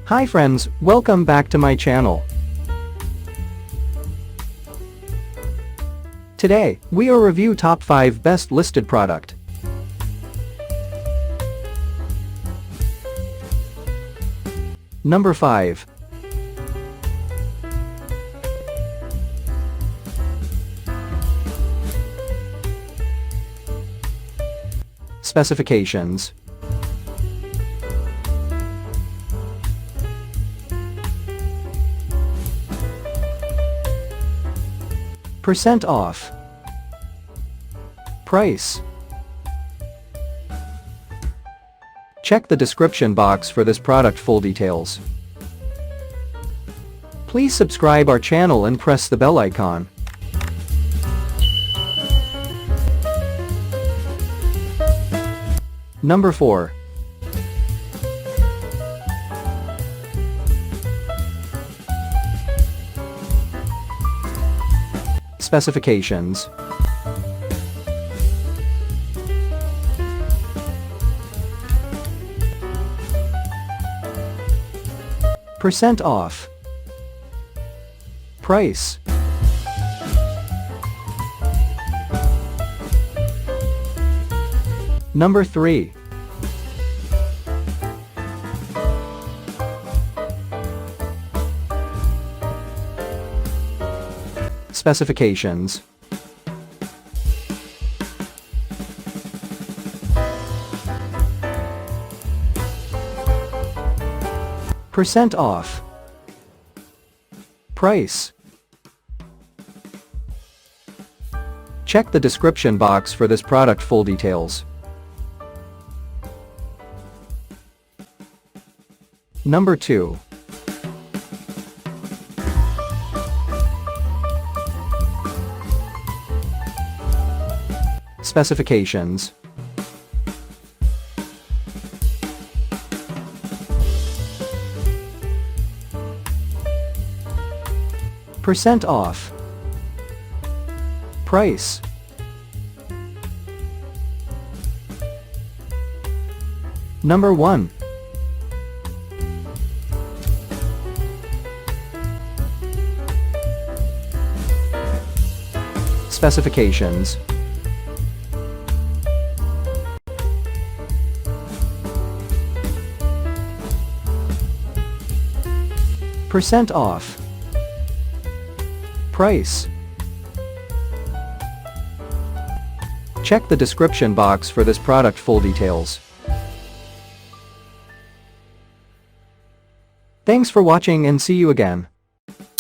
Hi friends, welcome back to my channel. Today, we will review top 5 best listed product. Number 5. Specifications. Percent off. Price. Check the description box for this product full details. Please subscribe our channel and press the bell icon. Number 4. Specifications. Percent off. Price. Number 3. Specifications. Percent off. Price. Check the description box for this product full details. Number 2. Specifications. Percent off. Price. Number 1. Specifications. Percent off. Price. Check the description box for this product full details. Thanks for watching and see you again.